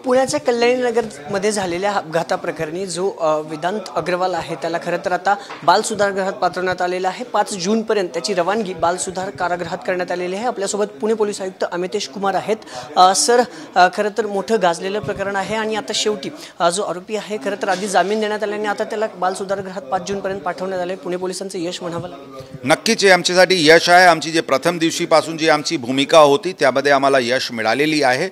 पुण्याच्या कल्याणी नगरमध्ये झालेल्या अपघाताप्रकरणी जो वेदांत अग्रवाल आहे त्याला खरं तर आता बाल सुधारगृहात पाठवण्यात आलेला आहे। 5 जूनपर्यंत त्याची रवानगी बाल सुधार कारागृहात करण्यात आलेली आहे। आपल्यासोबत पुणे पोलीस आयुक्त अमितेश कुमार आहेत। सर, खरं तर मोठं गाजलेलं प्रकरण आहे आणि आता शेवटी जो आरोपी आहे खरं तर आधी जामीन देण्यात आल्याने आता त्याला बाल सुधारगृहात 5 जूनपर्यंत पाठवण्यात आले। पुणे पोलिसांचं यश म्हणावं लागेल। नक्कीच हे आमच्यासाठी यश आहे। आमची जे प्रथम दिवशीपासून जी आमची भूमिका होती त्यामध्ये आम्हाला यश मिळालेली आहे।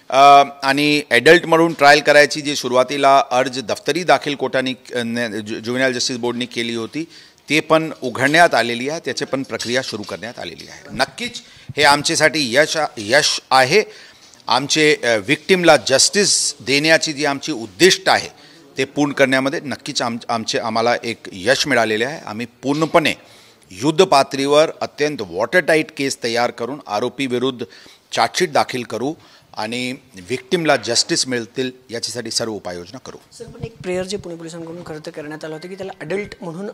आणि ॲडल्ट म्हणून ट्रायल करायची जी सुरुवातीला अर्ज दफ्तरी दाखल कोर्टाने ज्युव्हेनाइल जस्टिस बोर्डने केली होती ते पण उघडण्यात आलेली आहे। त्याचे पण प्रक्रिया सुरू करण्यात आलेली आहे। नक्कीच हे आमच्यासाठी यश आहे। आमचे विक्टिमला जस्टिस देण्याची जी आमची उद्दिष्ट आहे ते पूर्ण करण्यामध्ये नक्कीच आम्हाला एक यश मिळालेले आहे। आम्ही पूर्णपणे युद्ध पातळीवर अत्यंत वॉटरटाईट केस तयार करून आरोपी विरुद्ध चार्जशीट दाखल करू आणि विक्टिमला जस्टिस मिळतील याच्यासाठी सर्व उपाययोजना करू। सर, पण एक प्रेयर जे पुणे पोलिसांकडून खरं तर करण्यात आलं होतं की त्याला अडल्ट म्हणून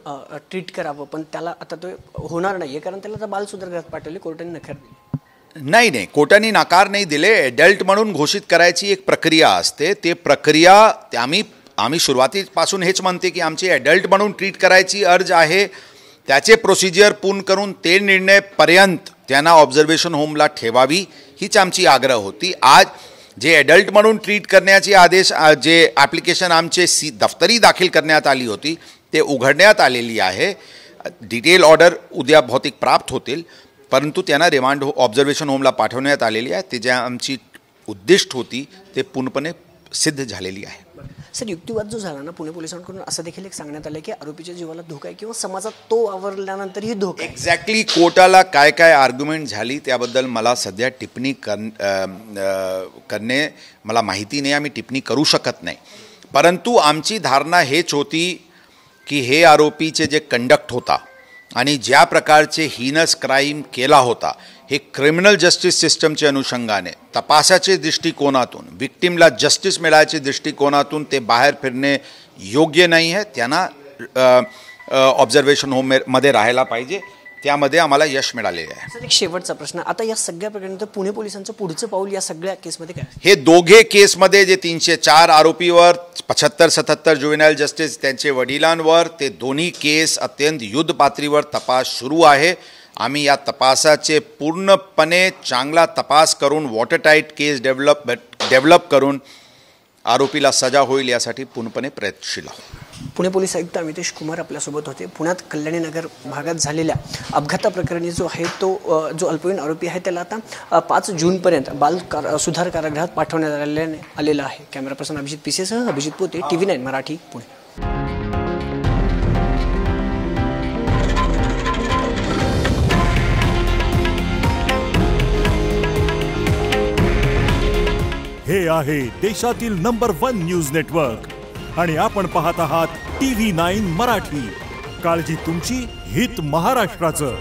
ट्रीट करावं, पण त्याला आता तो होणार नाही आहे कारण त्याला आता बाल सुधारगृहात पाठवले, कोर्टाने नकार दिली। नाही, कोर्टाने नकार नाही दिले। ॲडल्ट म्हणून घोषित करायची एक प्रक्रिया असते। ते प्रक्रिया आम्ही सुरुवातीपासून हेच म्हणते की आमची ॲडल्ट म्हणून ट्रीट करायची अर्ज आहे त्याचे प्रोसिजर पूर्ण करून ते निर्णयपर्यंत त्यांना ऑब्झर्वेशन होमला ठेवावी हीच आमची आग्रह होती। आज जे ॲडल्ट म्हणून ट्रीट करण्याचे आदेश जे ॲप्लिकेशन आमचे दफ्तरी दाखल करण्यात आली होती ते उघडण्यात आलेली आहे। डिटेल ऑर्डर उद्या भौतिक प्राप्त होतील, परंतु त्यांना रिमांड ऑब्झर्वेशन होमला पाठवण्यात आलेली आहे। ते ज्या आमची उद्दिष्ट होती ते पूर्णपणे सिद्ध झालेली आहे। सर, युक्तिवाद जो झाला ना पुणे पोलिसांकडून असं देखील एक सांगण्यात आलं की आरोपीच्या जीवाला धोका आहे किंवा समाजात तो आवरल्यानंतरही धोका आहे। एक्झॅक्टली कोर्टाला काय आर्ग्युमेंट झाली त्याबद्दल मला सध्या टिप्पणी करणे मला माहिती नाही। आम्ही टिप्पणी करू शकत नाही, परंतु आमची धारणा हेच होती की हे आरोपीचे जे कंडक्ट होता आणि ज्या प्रकारचे हीनस क्राईम केला होता हे क्रिमिनल जस्टिस सिस्टमच्या अनुषंगाने तपासाचे दृष्टिकोनातून विक्टिमला जस्टिस मिळायच्या दृष्टिकोनातून ते बाहेर फिरणे योग्य नाही आहे। त्यांना ऑब्झर्वेशन होममध्ये राहायला पाहिजे। त्यामध्ये आम्हाला यश मिळालेले आहे। सर, एक शेवटचा प्रश्न, आता या सगळ्या प्रकरणात पुणे पोलिसांचं पुढचं पाऊल या सगळ्या केसमध्ये काय? हे दोघे केसमध्ये जे 304 आरोपीवर 75-77 ज्युव्हेनाइल जस्टिस त्यांचे वडिलांवर ते दोन्ही केस अत्यंत युद्ध पातळीवर तपास सुरू आहे। आम्ही या तपासाचे पूर्णपणे चांगला तपास करून वॉटरटाईट केस डेव्हलप करून आरोपीला सजा होईल यासाठी पूर्णपणे प्रयत्नशील आहोत। पुणे पोलीस आयुक्त अमितेश कुमार आपल्यासोबत होते। पुण्यात कल्याणी नगर भागात झालेल्या अपघाताप्रकरणी जो आहे तो जो अल्पवयीन आरोपी आहे त्याला आता 5 जूनपर्यंत बाल सुधार कारागृहात पाठवण्यात आलेला आहे। कॅमेरा पर्सन अभिजित पिसेसह अभिजित पोते, TV9 मराठी, पुणे। हे आहे देशातील नंबर 1 न्यूज नेटवर्क आणि आपण पाहत आहात TV9 मराठी। काळजी तुमची, हित महाराष्ट्राचं।